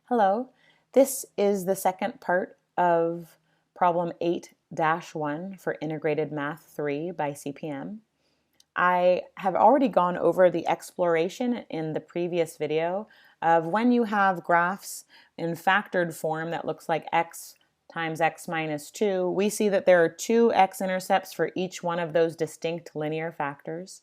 Hello, this is the second part of problem 8-1 for Integrated Math 3 by CPM. I have already gone over the exploration in the previous video of when you have graphs in factored form that looks like x times x minus 2, we see that there are two x-intercepts for each one of those distinct linear factors.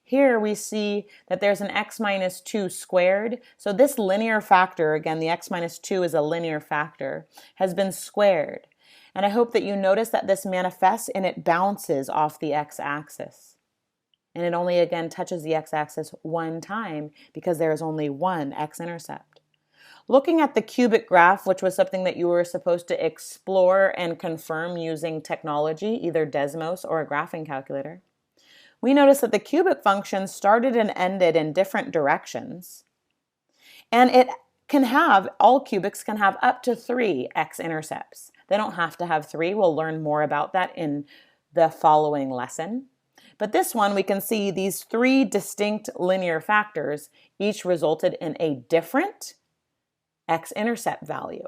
Here we see that there's an x minus 2 squared. So this linear factor, again, the x minus 2 is a linear factor, has been squared. And I hope that you notice that this manifests and it bounces off the x-axis. And it only, again, touches the x-axis one time because there is only one x-intercept. Looking at the cubic graph, which was something that you were supposed to explore and confirm using technology, either Desmos or a graphing calculator, we notice that the cubic function started and ended in different directions. And it can have, all cubics can have up to 3 x-intercepts. They don't have to have 3. We'll learn more about that in the following lesson. But this one, we can see these 3 distinct linear factors each resulted in a different x-intercept value.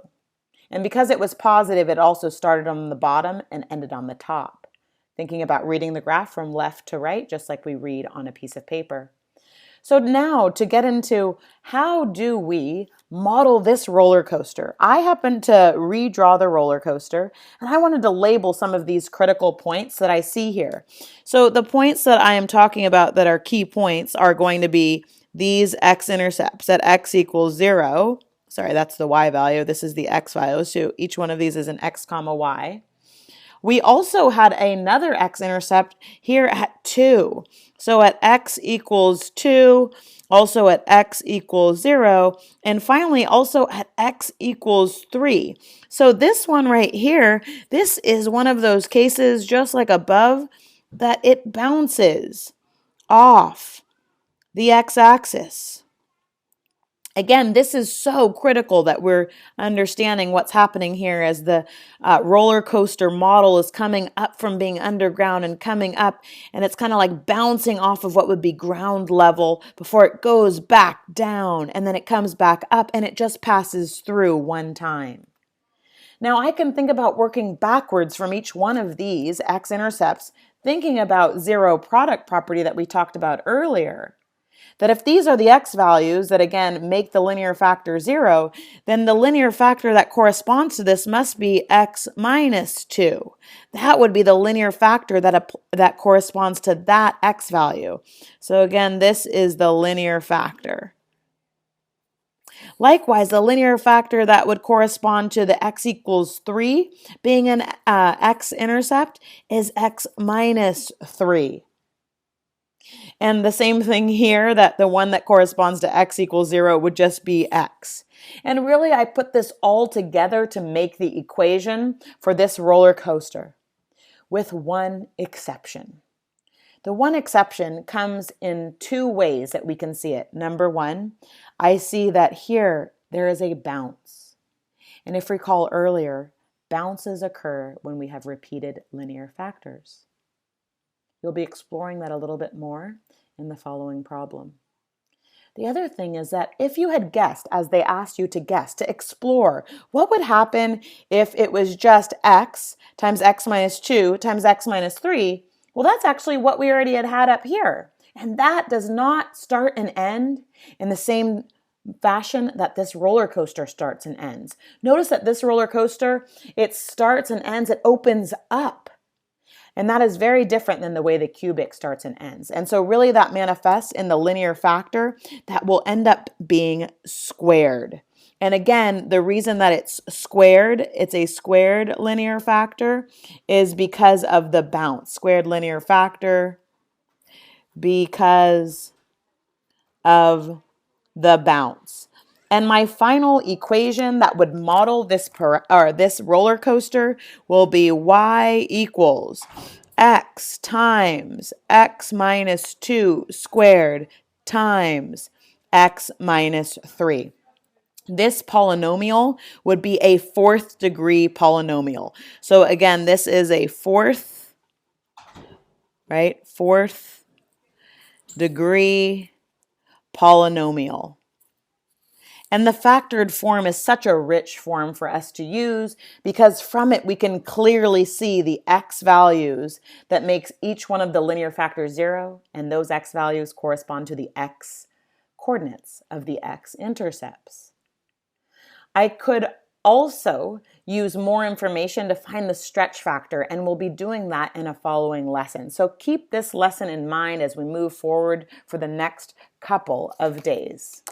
And because it was positive, it also started on the bottom and ended on the top. Thinking about reading the graph from left to right, just like we read on a piece of paper. So now to get into how do we model this roller coaster? I happened to redraw the roller coaster and I wanted to label some of these critical points that I see here. So the points that I am talking about that are key points are going to be these x-intercepts at x equals 0. Sorry, that's the y value. This is the x value. So each one of these is an x comma y. We also had another x-intercept here at 2. So at x equals 2, also at x equals 0, and finally also at x equals 3. So this one right here, this is one of those cases just like above that it bounces off the x-axis. Again, this is so critical that we're understanding what's happening here as the roller coaster model is coming up from being underground and coming up, and it's kind of like bouncing off of what would be ground level before it goes back down, and then it comes back up, and it just passes through one time. Now, I can think about working backwards from each one of these x-intercepts, thinking about zero product property that we talked about earlier. That if these are the x values that, again, make the linear factor 0, then the linear factor that corresponds to this must be x minus 2. That would be the linear factor that corresponds to that x value. So again, this is the linear factor. Likewise, the linear factor that would correspond to the x equals 3 being an x-intercept is x minus 3. And the same thing here, that the one that corresponds to x equals 0 would just be x. And really, I put this all together to make the equation for this roller coaster, with one exception. The one exception comes in 2 ways that we can see it. Number 1, I see that here there is a bounce. And if recall earlier, bounces occur when we have repeated linear factors. You'll be exploring that a little bit more in the following problem. The other thing is that if you had guessed, as they asked you to guess, to explore, what would happen if it was just x times x minus 2 times x minus 3? Well, that's actually what we already had up here. And that does not start and end in the same fashion that this roller coaster starts and ends. Notice that this roller coaster, it starts and ends, it opens up. And that is very different than the way the cubic starts and ends. And so really that manifests in the linear factor that will end up being squared. And again, the reason that it's squared, it's a squared linear factor, is because of the bounce. Squared linear factor because of the bounce. And my final equation that would model this roller coaster will be y equals x times x minus 2 squared times x minus 3. This polynomial would be a 4th degree polynomial. So again, this is a 4th degree polynomial. And the factored form is such a rich form for us to use because from it we can clearly see the x values that makes each one of the linear factors 0, and those x values correspond to the x coordinates of the x-intercepts. I could also use more information to find the stretch factor, and we'll be doing that in a following lesson. So keep this lesson in mind as we move forward for the next couple of days.